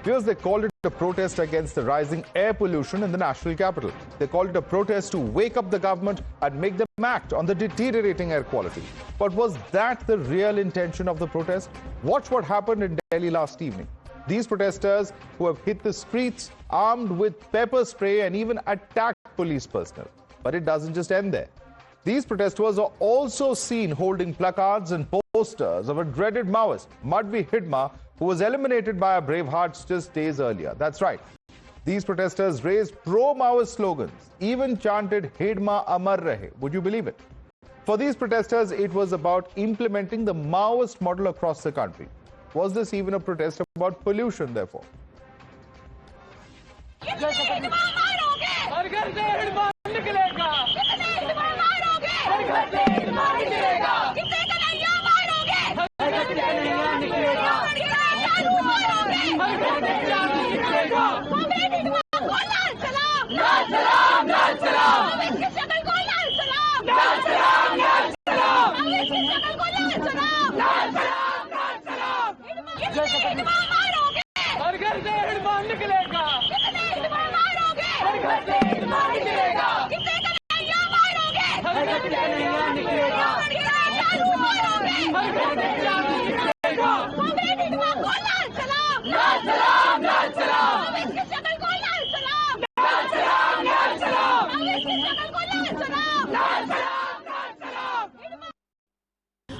Fears they called it a protest against the rising air pollution in the national capital. They called it a protest to wake up the government and make them act on the deteriorating air quality. But was that the real intention of the protest? Watch what happened in Delhi last evening. These protesters who have hit the streets armed with pepper spray and even attacked police personnel. But it doesn't just end there. These protesters are also seen holding placards and posters of a dreaded Maoist, Madvi Hidma, who was eliminated by our brave hearts just days earlier. That's right. These protesters raised pro-Maoist slogans, even chanted Hidma Amar Rahe. Would you believe it? For these protesters, it was about implementing the Maoist model across the country. Was this even a protest about pollution, therefore?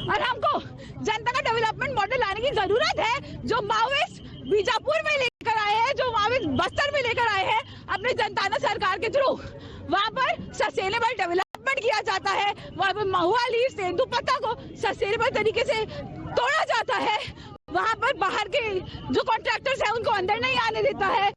और हमको जनता का development model लाने की जरूरत है। जो Maoist Bijapur में लेकर आए हैं, जो माओइस्ट बस्तर में लेकर आए हैं अपनी जनता सरकार के थ्रू, वहाँ पर सस्टेनेबल डेवलपमेंट किया जाता है। वहाँ पर महुआ लीफ से दुपट्टा को सस्टेनेबल तरीके से तोड़ा जाता है। वहाँ पर बाहर के जो कॉन्ट्रैक्टर्स हैं उनको अंदर नहीं आने देता है।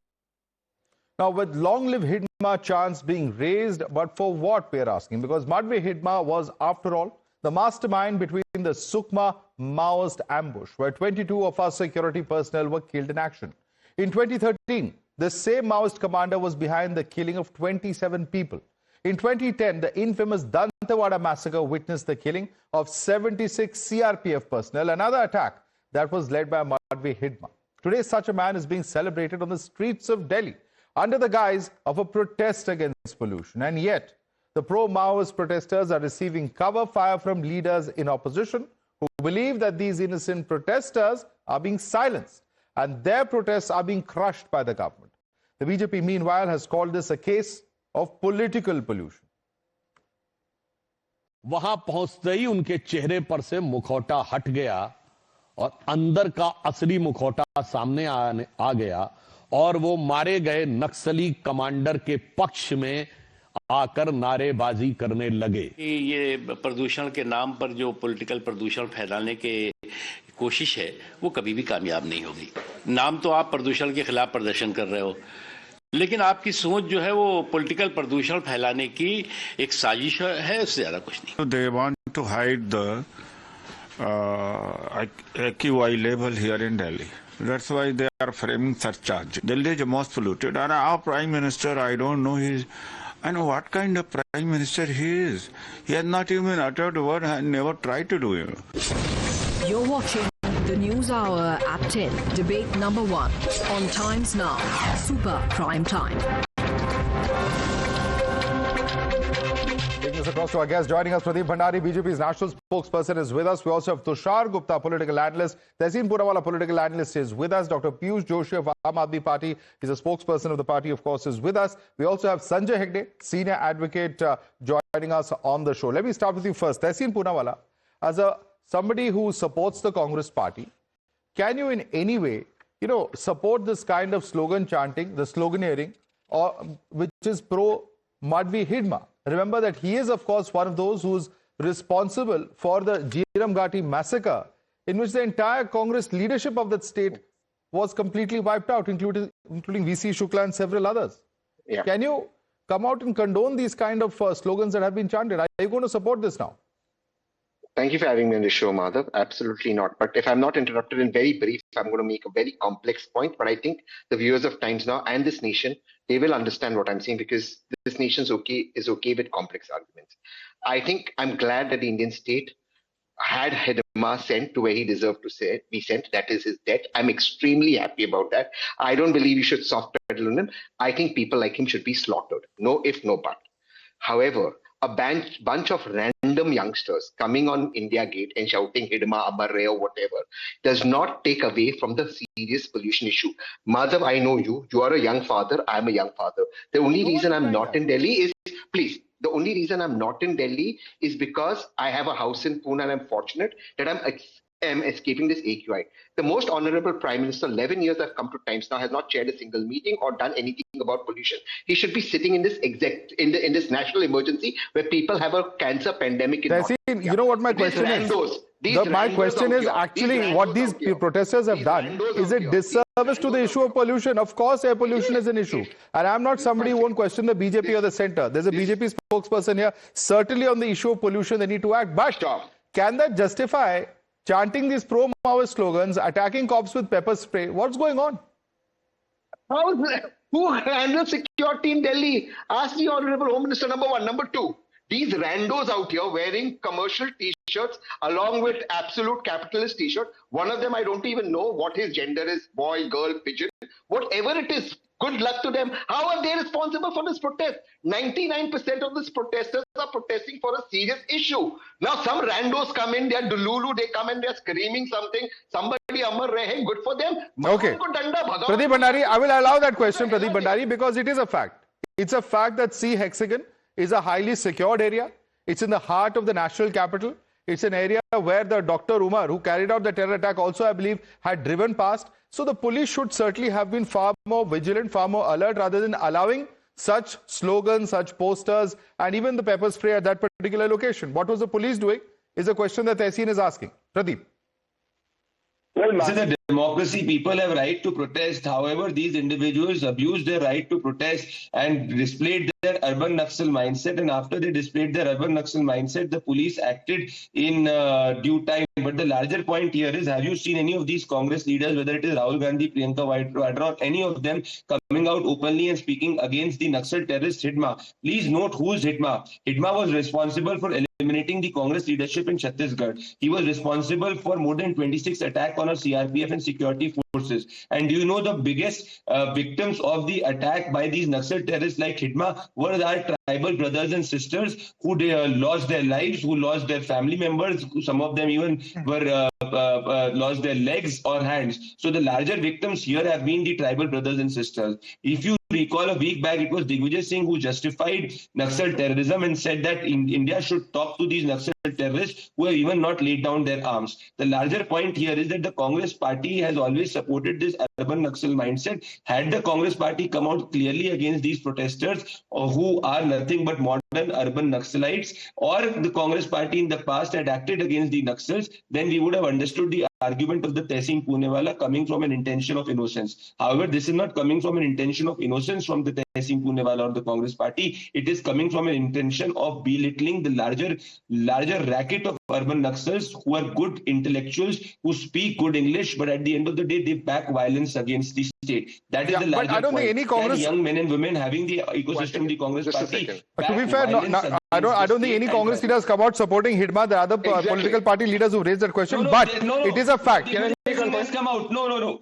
Now, with long live Hidma chants being raised, but for what, we are asking? Because Madvi Hidma was, after all, the mastermind between the Sukma Maoist ambush, where 22 of our security personnel were killed in action. In 2013, the same Maoist commander was behind the killing of 27 people. In 2010, the infamous Dantewada massacre witnessed the killing of 76 CRPF personnel, another attack that was led by Madvi Hidma. Today, such a man is being celebrated on the streets of Delhi under the guise of a protest against pollution. And yet, the pro-Maoist protesters are receiving cover fire from leaders in opposition who believe that these innocent protesters are being silenced and their protests are being crushed by the government. The BJP, meanwhile, has called this a case of political pollution. वहां पहुंचते ही उनके चेहरे पर से मुखौटा हट गया और अंदर का असली मुखौटा सामने आ गया और वो मारे गए नक्सली कमांडर के पक्ष में आकर नारेबाजी करने लगे। ये प्रदूषण के नाम पर जो पॉलिटिकल प्रदूषण फैलाने के कोशिश है वो कभी भी कामयाब नहीं होगी। नाम तो आप प्रदूषण के खिलाफ प्रदर्शन कर रहे हो, लेकिन आपकी सोच जो है वो पॉलिटिकल प्रदूषण फैलाने की एक साजिश है, उससे ज्यादा कुछ नहीं। They want to hide the AQI level here in Delhi. That's why they are framing such charge. Delhi is the most polluted, and our Prime Minister, I don't know I know what kind of Prime Minister he is. He has not even uttered a word and never tried to do it. You're watching the News Hour at 10, debate number 1 on Times Now, Super Prime Time. Taking us across to our guest, joining us, Pradeep Bhandari, BJP's national spokesperson, is with us. We also have Tushar Gupta, political analyst. Tehseen Poonawalla, political analyst, is with us. Dr. Piyush Joshi of Aam Aadmi Party, is a spokesperson of the party, of course, is with us. We also have Sanjay Hegde, senior advocate, joining us on the show. Let me start with you first. Tehseen Poonawalla, as somebody who supports the Congress party, can you in any way, support this kind of slogan chanting, the sloganeering, or which is pro Madvi Hidma? Remember that he is, of course, one of those who's responsible for the Jiram Ghati massacre, in which the entire Congress leadership of that state was completely wiped out, including VC Shukla and several others. Yeah. Can you come out and condone these kind of slogans that have been chanted? Are you going to support this now? Thank you for having me on the show, Madhav. Absolutely not. But if I'm not interrupted in very brief, I'm going to make a very complex point. But I think the viewers of Times Now and this nation, they will understand what I'm saying, because this nation is okay with complex arguments. I think I'm glad that the Indian state had Hidma sent to where he deserved to be sent. That is his debt. I'm extremely happy about that. I don't believe you should soft pedal on him. I think people like him should be slaughtered. No if, no but. However, a bunch of random youngsters coming on India Gate and shouting Hidma, Amar Rahe or whatever does not take away from the serious pollution issue. Madhav, I know you. You are a young father. I'm a young father. The only reason I'm not in Delhi is, please, the only reason I'm not in Delhi is because I have a house in Pune and I'm fortunate that I'm escaping this AQI. The most honorable Prime Minister, 11 years I've come to Times Now, has not chaired a single meeting or done anything about pollution. He should be sitting in this in this national emergency where people have a cancer pandemic in North India. You know what my question is? My question is actually what these protesters have done is a disservice to the issue of pollution. Of course, air pollution is an issue. And I'm not somebody who won't question the BJP or the centre. There's a BJP spokesperson here. Certainly on the issue of pollution, they need to act. But can that justify chanting these pro-Maoist slogans, attacking cops with pepper spray? What's going on? How is that? Who handles security in Delhi? Ask the Honorable Home Minister, number one. Number two, these randos out here wearing commercial t-shirts along with absolute capitalist t-shirt. One of them, I don't even know what his gender is, boy, girl, pigeon, whatever it is. Good luck to them. How are they responsible for this protest? 99% of these protesters are protesting for a serious issue. Now some randos come in, they're Dululu, they come in, they're screaming something. Somebody Amar Rahe, good for them. Okay. Pradeep Bhandari, I will allow that question, Pradeep Bhandari, because it is a fact. It's a fact that C Hexagon is a highly secured area. It's in the heart of the national capital. It's an area where the Dr. Umar, who carried out the terror attack, also, I believe, had driven past. So the police should certainly have been far more vigilant, far more alert, rather than allowing such slogans, such posters, and even the pepper spray at that particular location. What was the police doing is a question that Tehseen is asking. Pradeep. Well, this is a democracy. People have right to protest. However, these individuals abused their right to protest and displayed their urban Naxal mindset. And after they displayed their urban Naxal mindset, the police acted in due time. But the larger point here is, have you seen any of these Congress leaders, whether it is Rahul Gandhi, Priyanka Vadra, or any of them coming out openly and speaking against the Naxal terrorist Hidma? Please note who is Hidma. Hidma was responsible for eliminating the Congress leadership in Chhattisgarh. He was responsible for more than 26 attacks on our CRPF and security forces. And do you know the biggest victims of the attack by these Naxal terrorists like Hidma were our tribal brothers and sisters who lost their lives, who lost their family members, some of them even were lost their legs or hands. So the larger victims here have been the tribal brothers and sisters. If you recall, a week back, it was Digvijay Singh who justified Naxal terrorism and said that India should talk to these Naxal terrorists who have even not laid down their arms. The larger point here is that the Congress party has always supported this urban Naxal mindset. Had the Congress party come out clearly against these protesters who are nothing but modern urban Naxalites, or the Congress party in the past had acted against the Naxals, then we would have understood the argument of the Tehseen Poonewala coming from an intention of innocence. However, this is not coming from an intention of innocence from the Tehseen Poonewala or the Congress party. It is coming from an intention of belittling the larger racket of urban Naxals who are good intellectuals, who speak good English, but at the end of the day, they back violence against the state. That is the larger point. I don't think any Congress... young men and women having the ecosystem, the Congress party... To be fair, I don't think any Congress leaders come out supporting Hidma. There are other political party leaders who raised that question, but it is a fact. Digvijay Singh has come out. No.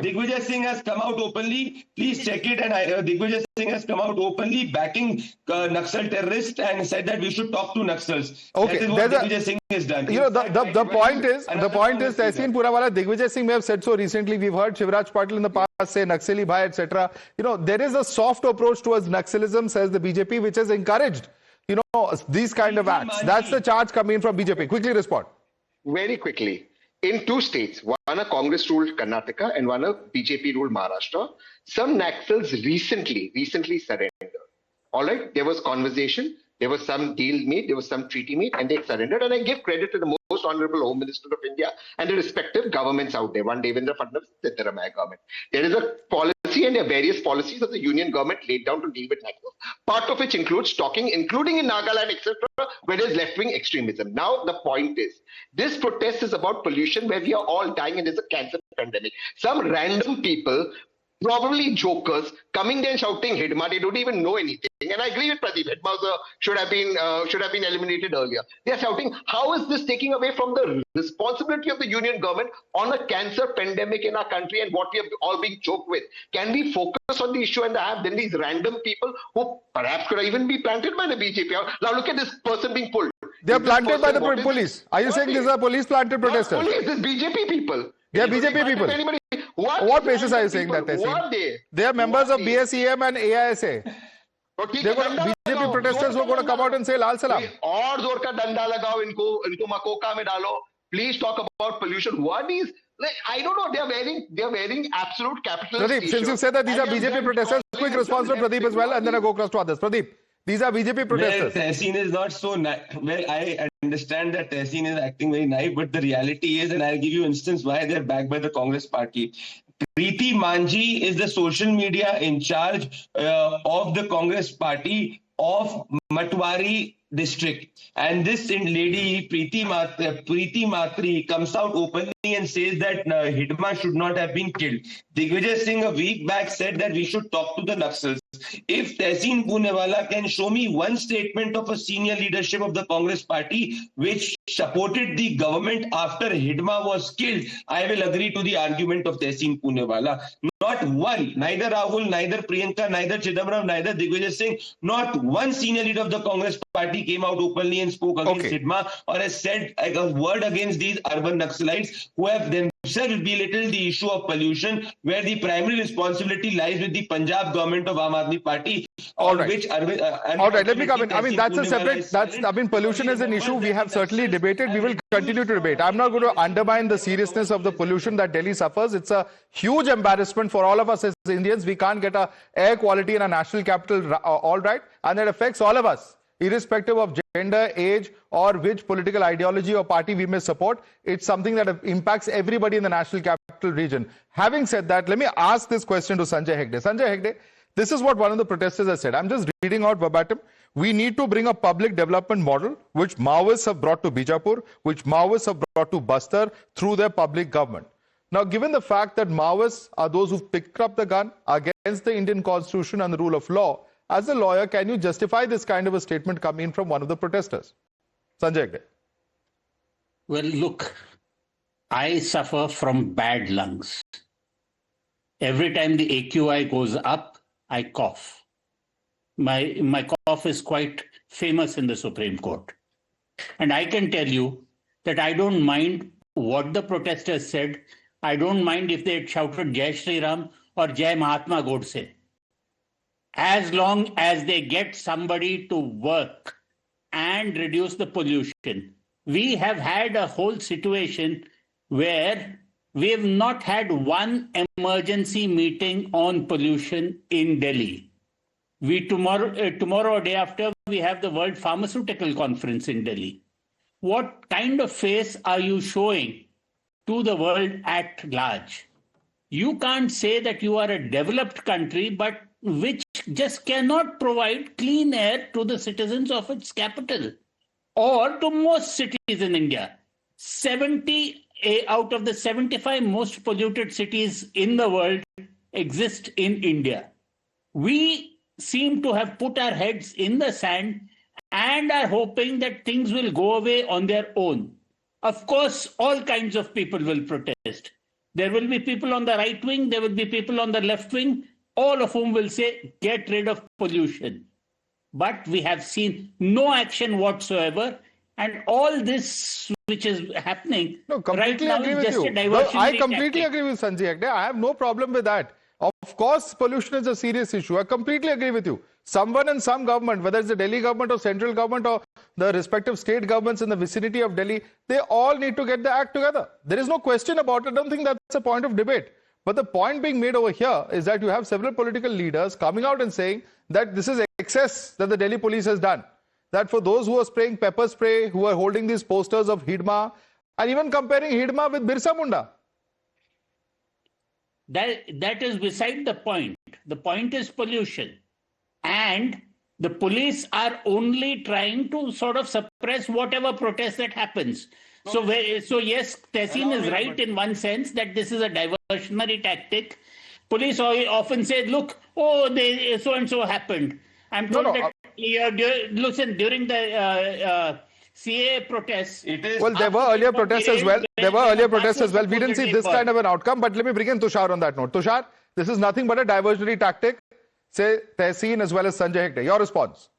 Digvijay Singh has come out openly. Please check it. And Digvijay Singh has come out openly backing Naxal terrorists and said that we should talk to Naxals. Okay, that is what Digvijay Singh has done. You know, the point is, Tehseen Poonewala, Digvijay Singh may have said so recently. We've heard Shivraj Patil in the past say Naxali bhai, etc. You know, there is a soft approach towards Naxalism, says the BJP, which has encouraged, you know, these kind of acts. That's the charge coming in from BJP. Quickly respond. Very quickly. In two states, one a Congress-ruled Karnataka and one a BJP-ruled Maharashtra, some Naxals recently surrendered. All right, there was conversation, there was some deal made, there was some treaty made, and they surrendered. And I give credit to the most honorable Home Minister of India and the respective governments out there. One Devendra Fadnavis, Siddaramaiah government. There is a policy and there are various policies that the union government laid down to deal with Naxals, part of which includes talking, including in Nagaland, etc., where there is left-wing extremism. Now, the point is, this protest is about pollution where we are all dying and there's a cancer pandemic. Some random people, probably jokers, coming there and shouting Hidma, they don't even know anything, shouting, and I agree with Pradeep, Hidma should have been eliminated earlier. They are shouting, how is this taking away from the responsibility of the union government on a cancer pandemic in our country and what we have all been choked with? Can we focus on the issue and have then these random people who perhaps could even be planted by the BJP? Now look at this person being pulled. They are planted by the police. Are you saying these are police planted protesters? Police, this BJP people. They are BJP people. What basis are you saying that? Who are they? They are members of BSEM and AISA. BJP protesters who are going to come out and say Lal Salam. और जोर का डंडा लगाओ इनको मकोका में डालो. Please talk about pollution. Who are these? Like, I don't know. They are wearing absolute capitalist. Pradeep, since you said that these are BJP protesters, quick response from Pradeep as well, and then I go across to others. Pradeep, these are BJP protesters. Well, Tehseen is not so well. I understand that Tehseen is acting very naive, but the reality is, and I'll give you instance why they're backed by the Congress party. Preeti Manji is the social media in charge of the Congress party of Matwari district, and this lady Preeti Matri comes out openly and says that Hidma should not have been killed. Digvijay Singh a week back said that we should talk to the Naxals. If Tehseen Poonewala can show me one statement of a senior leadership of the Congress party which supported the government after Hidma was killed, I will agree to the argument of Tehseen Poonewala. Not one, neither Rahul, neither Priyanka, neither Chidambaram, neither Digvijay Singh, not one senior leader of the Congress party came out openly and spoke against Hidma or has said a word against these urban Naxalites who have themselves belittled the issue of pollution, where the primary responsibility lies with the Punjab government of Aam Aadmi Party. All right, let me come in. I mean, that's a separate, pollution is an issue we have certainly debated. We will continue to debate. I'm not going to undermine the seriousness of the pollution that Delhi suffers. It's a huge embarrassment for all of us as Indians. We can't get a air quality in a national capital all right, and that affects all of us, irrespective of gender, age, or which political ideology or party we may support. It's something that impacts everybody in the national capital region. Having said that, let me ask this question to Sanjay Hegde. Sanjay Hegde, this is what one of the protesters has said. I'm just reading out verbatim. We need to bring a public development model which Maoists have brought to Bijapur, which Maoists have brought to Bastar through their public government. Now, given the fact that Maoists are those who picked up the gun against the Indian Constitution and the rule of law, as a lawyer, can you justify this kind of a statement coming in from one of the protesters? Sanjay Hegde. Well, look, I suffer from bad lungs. Every time the AQI goes up, I cough. My cough is quite famous in the Supreme Court. And I can tell you that I don't mind what the protesters said. I don't mind if they had shouted Jai Shri Ram or Jai Mahatma Godse. As long as they get somebody to work and reduce the pollution. We have had a whole situation where we have not had one emergency meeting on pollution in Delhi. Tomorrow or day after, we have the World Pharmaceutical Conference in Delhi. What kind of face are you showing to the world at large? You can't say that you are a developed country, but which just cannot provide clean air to the citizens of its capital or to most cities in India. 70 out of the 75 most polluted cities in the world exist in India. We seem to have put our heads in the sand and are hoping that things will go away on their own. Of course, all kinds of people will protest. There will be people on the right wing, there will be people on the left wing, all of whom will say, get rid of pollution. But we have seen no action whatsoever. And all this which is happening right now is just a diversionary I completely agree with Sanjay Hegde. I have no problem with that. Of course, pollution is a serious issue. I completely agree with you. Someone in some government, whether it's the Delhi government or central government or the respective state governments in the vicinity of Delhi, they all need to get the act together. There is no question about it. I don't think that's a point of debate. But the point being made over here is that you have several political leaders coming out and saying that this is excess that the Delhi police has done. That for those who are spraying pepper spray, who are holding these posters of Hidma, and even comparing Hidma with Birsa Munda. That is beside the point. The point is pollution. And the police are only trying to sort of suppress whatever protest that happens. So yes, Tehseen is right in one sense that this is a diversionary tactic. Police often say, look, so and so happened. I'm No, told no, that listen, during the CA protests, well, there were earlier protests as well. There were earlier protests as well. We didn't see this kind of an outcome, but let me bring in Tushar on that note. Tushar, this is nothing but a diversionary tactic. Say Tehseen as well as Sanjay Hegde. Your response?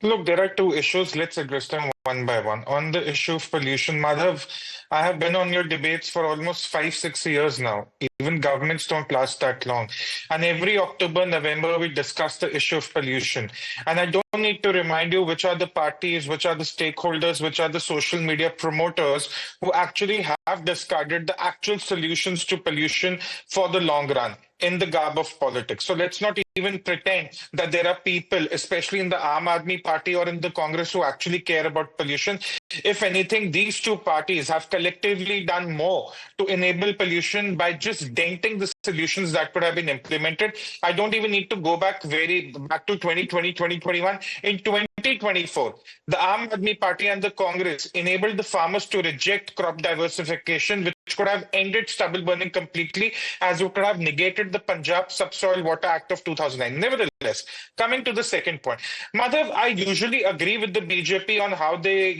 Look, there are two issues. Let's address them one by one. On the issue of pollution, Madhav, I have been on your debates for almost 5-6 years now. Even governments don't last that long. And every October, November, we discuss the issue of pollution. And I don't need to remind you which are the parties, which are the stakeholders, which are the social media promoters who actually have discarded the actual solutions to pollution for the long run in the garb of politics. So let's not even pretend that there are people, especially in the I.N.D.I.A Party or in the Congress, who actually care about pollution. If anything, these two parties have collectively done more to enable pollution by just denting the solutions that could have been implemented. I don't even need to go back to 2020, 2021. In 2024, the I.N.D.I.A Party and the Congress enabled the farmers to reject crop diversification, which could have ended stubble burning completely, as it could have negated the Punjab Subsoil Water Act of 2009. Nevertheless, coming to the second point, Madhav, I usually agree with the BJP on how they,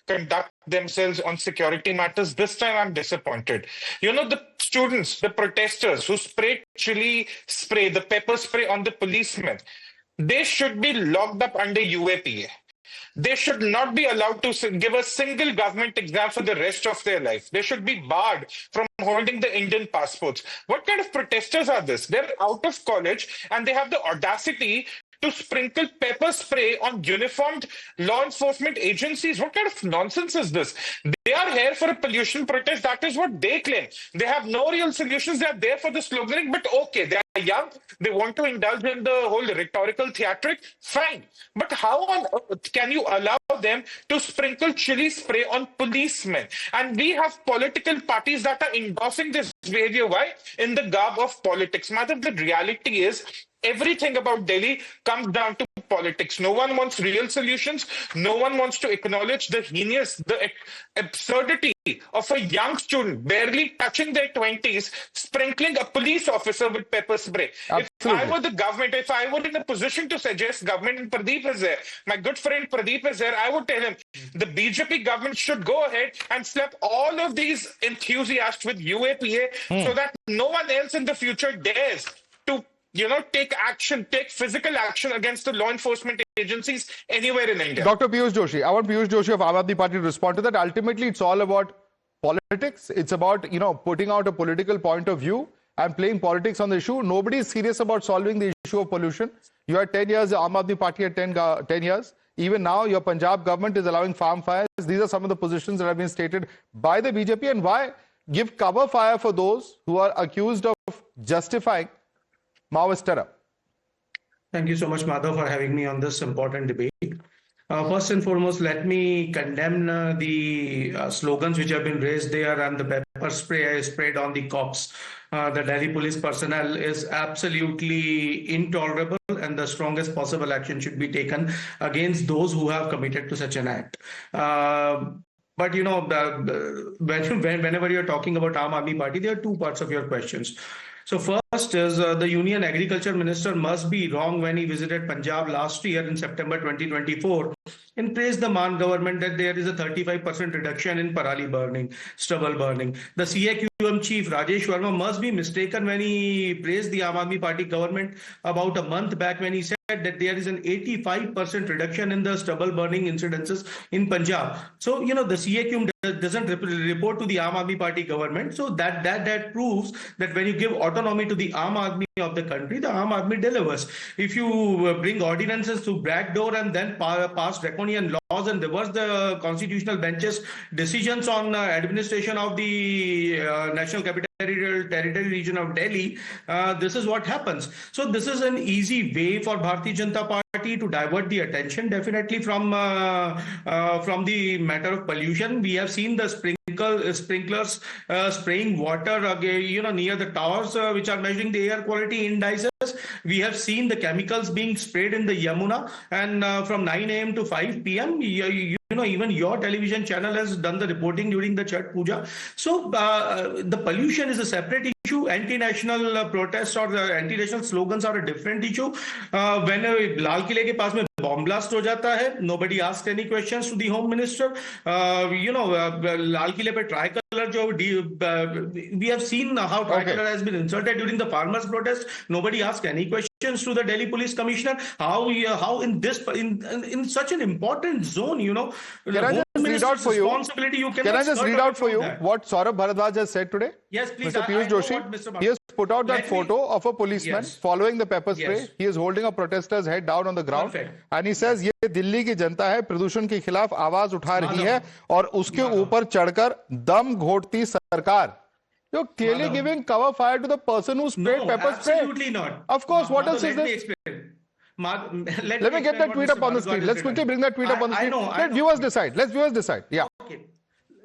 conduct themselves on security matters. This time I'm disappointed. The students, the protesters who sprayed chilli spray, the pepper spray on the policemen, they should be locked up under UAPA. They should not be allowed to give a single government exam for the rest of their life. They should be barred from holding the Indian passports. What kind of protesters are this? They're out of college and they have the audacity to sprinkle pepper spray on uniformed law enforcement agencies. What kind of nonsense is this? They are here for a pollution protest. That is what they claim. They have no real solutions. They are there for the sloganing, but okay, they are young. They want to indulge in the whole rhetorical theatric. Fine. But how on earth can you allow them to sprinkle chili spray on policemen? And we have political parties that are endorsing this behavior. Why? In the garb of politics. Madhav, the reality is, everything about Delhi comes down to politics. No one wants real solutions. No one wants to acknowledge the heinous, the absurdity of a young student barely touching their 20s, sprinkling a police officer with pepper spray. Absolutely. If I were the government, if I were in a position to suggest government, and Pradeep is there, my good friend Pradeep is there, I would tell him the BJP government should go ahead and slap all of these enthusiasts with UAPA so that no one else in the future dares to take action, take physical action against the law enforcement agencies anywhere in India. Dr. Piyush Joshi, I want Piyush Joshi of I.N.D.I.A Party to respond to that. Ultimately, it's all about politics. It's about, putting out a political point of view and playing politics on the issue. Nobody is serious about solving the issue of pollution. You had 10 years, the I.N.D.I.A Party had 10 years. Even now, your Punjab government is allowing farm fires. These are some of the positions that have been stated by the BJP. And why give cover fire for those who are accused of justifying Maoist terror? Thank you so much, Madhav, for having me on this important debate. First and foremost, let me condemn the slogans which have been raised there and the pepper spray sprayed on the cops. The Delhi police personnel is absolutely intolerable, and the strongest possible action should be taken against those who have committed to such an act. But whenever you're talking about I.N.D.I.A Party, there are two parts of your questions. So first is the Union Agriculture Minister must be wrong when he visited Punjab last year in September 2024 and praised the Maan government that there is a 35% reduction in parali burning, stubble burning. The CAQM chief Rajesh Verma must be mistaken when he praised the I.N.D.I.A Party government about a month back when he said that there is an 85% reduction in the stubble burning incidences in Punjab. So, the CAQM doesn't report to the I.N.D.I.A Party government. So that proves that when you give autonomy to the I.N.D.I.A of the country, the I.N.D.I.A delivers. If you bring ordinances through back door and then pass draconian laws and reverse the constitutional bench's decisions on administration of the National Capital Territory region of Delhi, this is what happens. So this is an easy way for Bharatiya Janata Party to divert the attention, definitely from the matter of pollution. We have seen the sprinklers spraying water near the towers which are measuring the air quality indices. We have seen the chemicals being sprayed in the Yamuna, and from 9 a.m. to 5 p.m. Even your television channel has done the reporting during the Chhat Puja. So the pollution is a separate issue. issue. Anti-national protests or the anti-national slogans are a different issue. When Lal Kile ke paas mein bomb blast ho jata hai, nobody asked any questions to the Home Minister. Lal Kile pe tricolor, we have seen how tricolor has been inserted during the farmers' protest. Nobody asked any questions to the Delhi Police Commissioner. How in such an important zone, Can I just read out for you? Can I just read out for you what Saurabh Bharadwaj has said today? Yes, please. Mr. Piyush Joshi, he has put out that photo of a policeman following the pepper spray. Yes. He is holding a protester's head down on the ground. Perfect. And he says, ये दिल्ली की जनता है, प्रदूषण के खिलाफ आवाज उठा रही है और उसके ऊपर चढ़कर दम घोटती सरकार. You're clearly giving cover fire to the person who sprayed pepper spray. Absolutely not. Of course, what else is this? Let me get that tweet up on the screen. Let's quickly bring that tweet up on the screen. Let viewers decide. Let viewers decide. Yeah. Okay.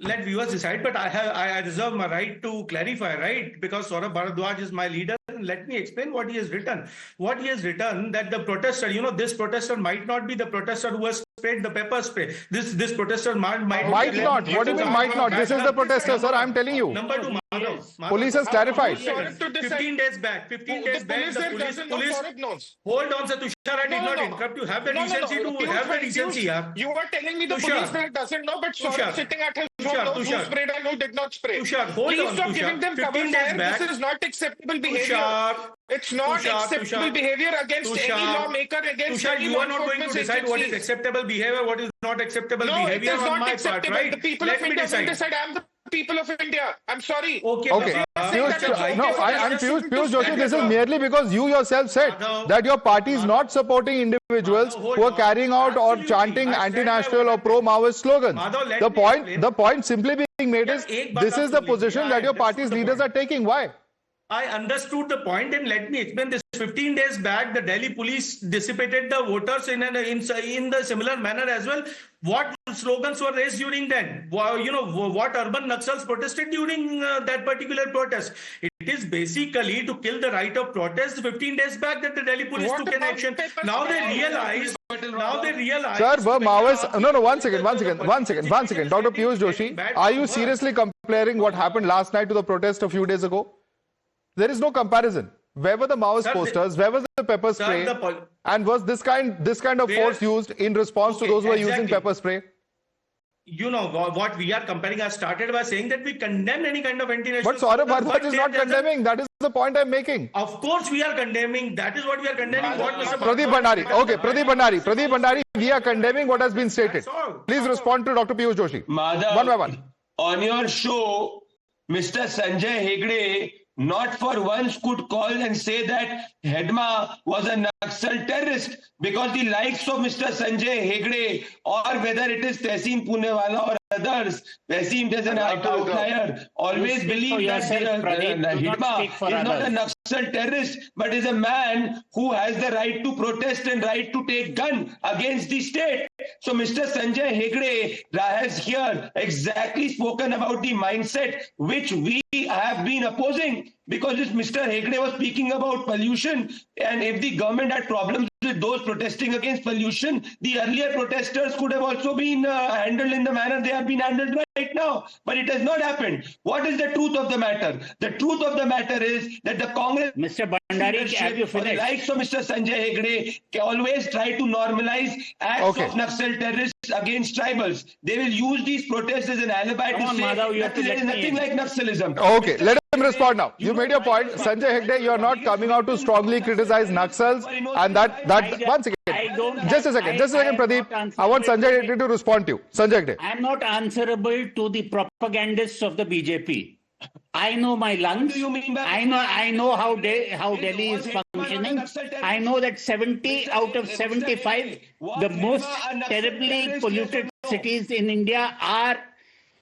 Let viewers decide, but I reserve my right to clarify, right? Because Saurabh Bharadwaj is my leader. Let me explain what he has written. What he has written, that the protester, this protester might not be the protester who has sprayed the pepper spray. This protester might not. What do you mean might not? This is the protester, sir. I'm telling you. Number two, Madhav. Police has clarified. 15 days back, the police. Hold on, sir. Tushar, I did not interrupt you. Have the decency to have the decency. You are telling me the police doesn't know, but Saurabh sitting at his home knows who sprayed and who did not spray. Tushar, hold Please on, stop Tushar. giving them cover fire. This is not acceptable behavior. It's not acceptable behavior against any lawmaker, against Tushar, any you are not going to decide what is acceptable behavior, what is not acceptable behavior on my part, right? The people of India will decide. I am the people of India. I'm sorry. Okay. I'm Piyush Joshi. This is merely because you yourself said that your party is not supporting individuals who are carrying out or chanting anti-national or pro-Maoist slogans. The point simply being made is this is the position that your party's leaders are taking. Why? I understood the point, and let me explain this. 15 days back, the Delhi police dissipated the voters in the similar manner as well. What slogans were raised during then? What urban Naxals protested during that particular protest? It is basically to kill the right of protest. 15 days back that the Delhi police took an action. Now they realize. Sir, Maoists. No, one second. Dr. Piyush Joshi, are you seriously comparing what happened last night to the protest a few days ago? There is no comparison. Where were the Maoist posters? Where was the pepper spray? And was this kind of force used in response to those who are using pepper spray? What we are comparing. I started by saying that we condemn any kind of anti-national. But Saurabh Bharadwaj is not condemning. That is the point I'm making. Of course we are condemning. That is what we are condemning. Pradeep Bhandari. Okay, Pradeep Bhandari, we are condemning what has been stated. Please respond to Dr. Piyush Joshi. Madhav, one by one. On your show, Mr. Sanjay Hegde not for once could call and say that Hidma was a Naxal terrorist, because the likes of Mr. Sanjay Hegde, or whether it is Tehseen Punewala or others, Tehseen is an outlier, always believe that Hidma is not a Naxal terrorist, but is a man who has the right to protest and right to take gun against the state. So Mr. Sanjay Hegde has here exactly spoken about the mindset which we have been opposing, because this Mr. Hegde was speaking about pollution, and if the government had problems with those protesting against pollution, the earlier protesters could have also been handled in the manner they have been handled right now. But it has not happened. What is the truth of the matter? The truth of the matter is that the Congress, Mr. Bhandari, have you finished? The likes of Mr. Sanjay Hegde always try to normalize acts of Naxal terrorists against tribals. They will use these protests as an alibi to say that there is nothing like Naxalism. Okay, let him respond now. You made your point. Sanjay Hegde, you are not coming out to strongly criticize Naxals, and that once again. Just a second, Pradeep. I want Sanjay Hegde to respond to you. Sanjay Hegde. I am not answerable to the propagandists of the BJP. I know my lungs. I know how Delhi is functioning. I know that 70 out of 75, the most terribly polluted cities in India are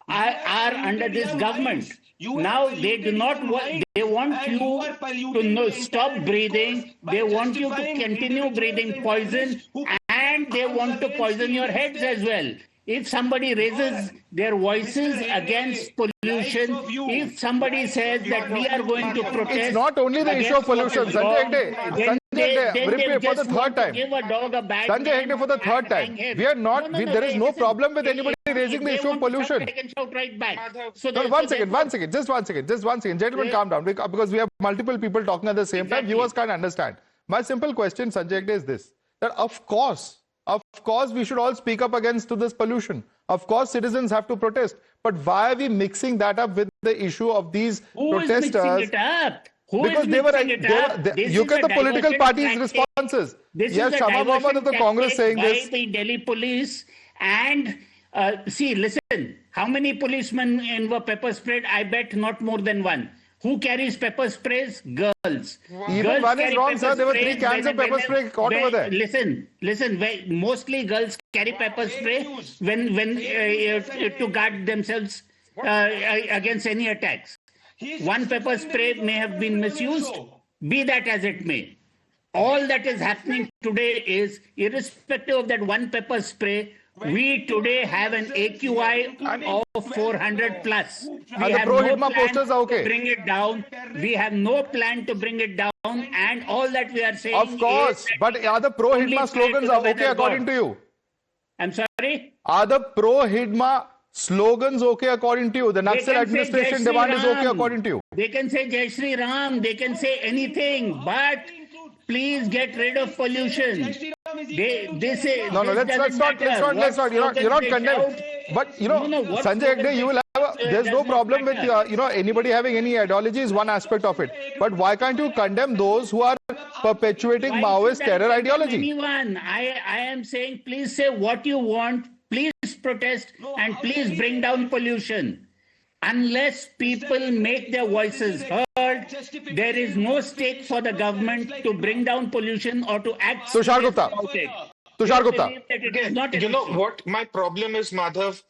under this government. Now they do not want. They want you to stop breathing. They want you to continue breathing poison, and they want to poison your heads as well. If somebody raises their voices against pollution, if somebody says that we are going to protest, it's not only the issue of pollution, Sanjay Hegde. repeat for the third time. Give a dog a bad Sanjay name Hegde for the third time. We are not. There is no problem with anybody raising the issue of pollution. I can shout right back. So No, one second, just one second. Gentlemen, calm down, because we have multiple people talking at the same time. Viewers can't understand. My simple question, Sanjay Hegde, is this: that of course, we should all speak up against this pollution. Of course, citizens have to protest. But why are we mixing that up with the issue of these protesters? Who is mixing it up? Because they were you get the political parties' responses. Yes, Shama Mohammed of the Congress saying this. By the Delhi police and see, listen, how many policemen were pepper sprayed? I bet not more than one. Who carries pepper sprays? Girls. Even girls one is wrong, sir. There were 3 cans of pepper spray caught over there. Listen. Mostly girls carry pepper spray when to guard themselves against any attacks. One pepper spray may have been misused, be that as it may. All that is happening today is, irrespective of that one pepper spray, we today have an AQI of 400 plus. We have no plan to bring it down. We have no plan to bring it down, and all that we are saying. Of course, but are the pro-Hidma slogans okay according to you? I'm sorry? Are the pro-Hidma slogans okay according to you? The Naxal administration demand is okay according to you? They can say Jai Shri Ram, they can say anything, but please get rid of pollution. Let's not. You're not condemned. But Sanjay Hegde, you will have. There's no problem with anybody having any ideology is one aspect of it. But why can't you condemn those who are perpetuating Maoist terror ideology? Anyone, I am saying, please say what you want. Please protest and please bring down pollution. Unless people make their voices heard, there is no stake for the government to bring down pollution or to act. Tushar Gupta. You know what my problem is, Madhav?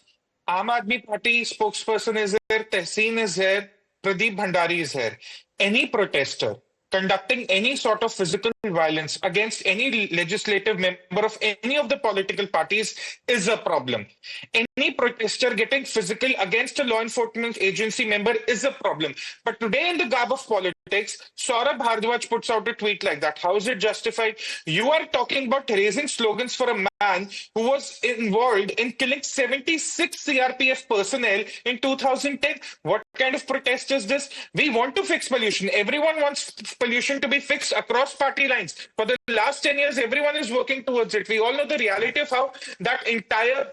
Aam Aadmi Party spokesperson is here, Tehseen is here, Pradeep Bhandari is here. Any protester conducting any sort of physical violence against any legislative member of any of the political parties is a problem. Any protester getting physical against a law enforcement agency member is a problem. But today in the garb of politics, Saurabh Bhardwaj puts out a tweet like that. How is it justified? You are talking about raising slogans for a man who was involved in killing 76 CRPF personnel in 2010. What kind of protest is this? We want to fix pollution. Everyone wants pollution to be fixed across party lines. For the last 10 years, everyone is working towards it. We all know the reality of how that entire,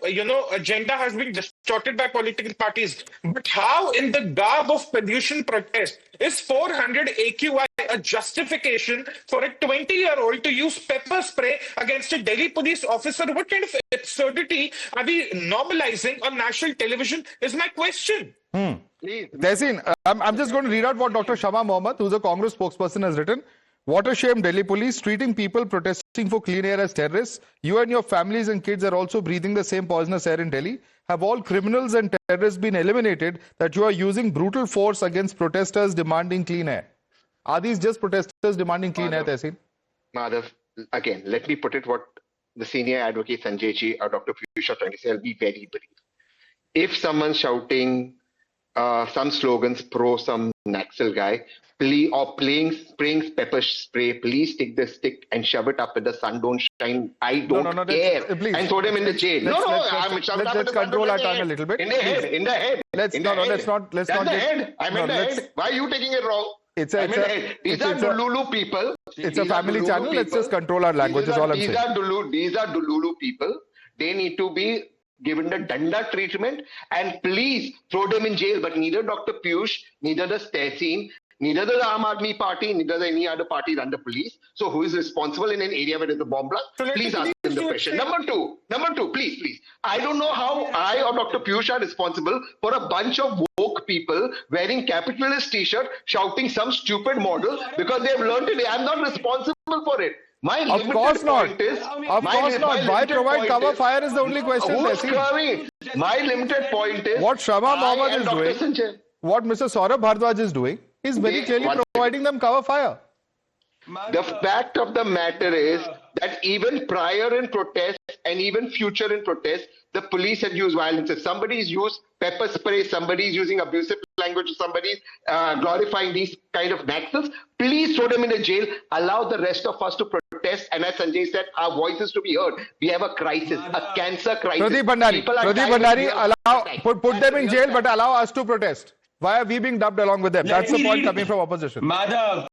agenda has been distorted by political parties. But how in the garb of pollution protest is 400 AQI a justification for a 20-year-old to use pepper spray against a Delhi police officer? What kind of absurdity are we normalizing on national television is my question. Tehseen, I'm just going to read out what Dr. Shama Mohammed, who's a Congress spokesperson, has written. What a shame, Delhi police treating people protesting for clean air as terrorists. You and your families and kids are also breathing the same poisonous air in Delhi. Have all criminals and terrorists been eliminated that you are using brutal force against protesters demanding clean air? Are these just protesters demanding clean air, Tehseen? Madhav, again, let me put it what the senior advocate Sanjay G or Dr. Piyush are trying to say. I'll be very brief. If someone's shouting some slogans pro some Naxal guy, spraying pepper spray, please take the stick and shove it up in the sun. Don't shine. I don't care. And throw them in the jail. Let's control our tongue a little bit. In the head. Let's not. That's the head. I'm in the head. Why are you taking it wrong? These are Dululu people. It's a family channel. Let's just control our language. Is all I'm saying. These are Dululu people. They need to be given the danda treatment and please throw them in jail. But neither Dr. Piyush, neither the Tehseen, neither the Aam Aadmi Party, neither the any other party run the police. So who is responsible in an area where there's a bomb blast? Please ask them the question. Number two, please. I don't know how I or Dr. Piyush are responsible for a bunch of woke people wearing capitalist t-shirt shouting some stupid model because they have learned it. I'm not responsible for it. Of course not. Why provide cover fire is the only question. My limited point is what Shama Mohammed is doing, what Mr. Saurabh Bhardwaj is doing, is very clearly providing them cover fire. The fact of the matter is that even prior in protest and even future in protest, the police have used violence. If somebody's used pepper spray, somebody's using abusive language to somebody, glorifying these kind of naxals, please throw them in a jail. Allow the rest of us to protest. And as Sanjay said, our voices to be heard. We have a crisis, a cancer crisis. Pradeep Bhandari, put them in jail, but allow us to protest. Why are we being dubbed along with them? That's the point coming from opposition. Madhav,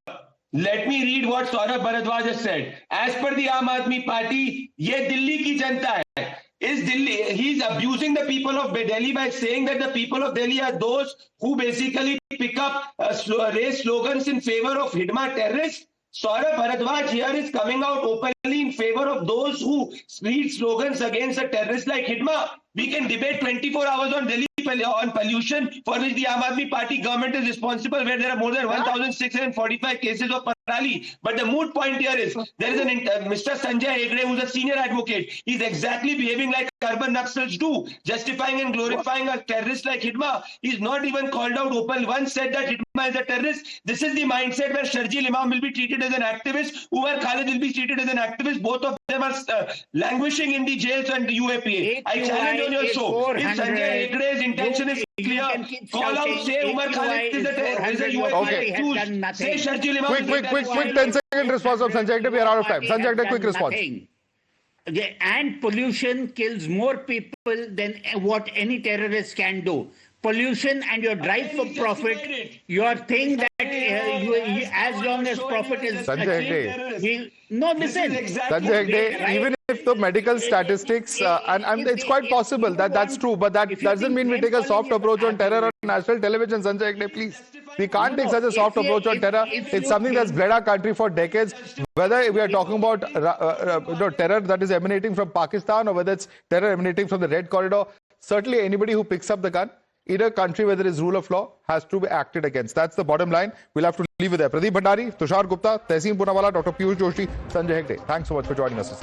let me read what Saurabh Bharadwaj has said. As per the Aam Aadmi Party, ye Delhi ki janta hai. He's abusing the people of Delhi by saying that the people of Delhi are those who basically pick up race slogans in favor of Hidma terrorists. Saurabh Bharadwaj here is coming out openly in favor of those who read slogans against a terrorist like Hidma. We can debate 24 hours on Delhi on pollution, for which the Aam Aadmi Party government is responsible, where there are more than 1,645 cases of parali. But the moot point here is, there is Mr. Sanjay Hegde, who's a senior advocate. He's exactly behaving like urban Naxals do, justifying and glorifying a terrorist like Hidma. He's not even called out open. Once said that Hidma is a terrorist. This is the mindset where Sharjeel Imam will be treated as an activist, Umar Khalid will be treated as an activist. Both of them are languishing in the jails and the UAPA. I challenge on your show. If Sanjay Hegde's intention is clear, call out, say Umar Khalid is a UAPA. Say Sharjeel Imam. Quick 10-second response of Sanjay Hegde. We are out of time. Sanjay Hegde, quick response. And pollution kills more people than what any terrorist can do. Pollution and your drive for profit, your thing that as long as profit is achieved. No, listen. Sanjay Hegde, even if the medical statistics, and it's quite possible that that's true, but that doesn't mean we take a soft approach on terror on national television. Sanjay Hegde, please. We can't take such a soft approach on terror. It's something that's bled our country for decades. Whether we are talking about terror that is emanating from Pakistan or whether it's terror emanating from the Red Corridor, certainly anybody who picks up the gun in a country where there is rule of law has to be acted against. That's the bottom line. We'll have to leave it there. Pradeep Bhandari, Tushar Gupta, Tehseen Poonawala, Dr. Piyush Joshi, Sanjay Hegde. Thanks so much for joining us.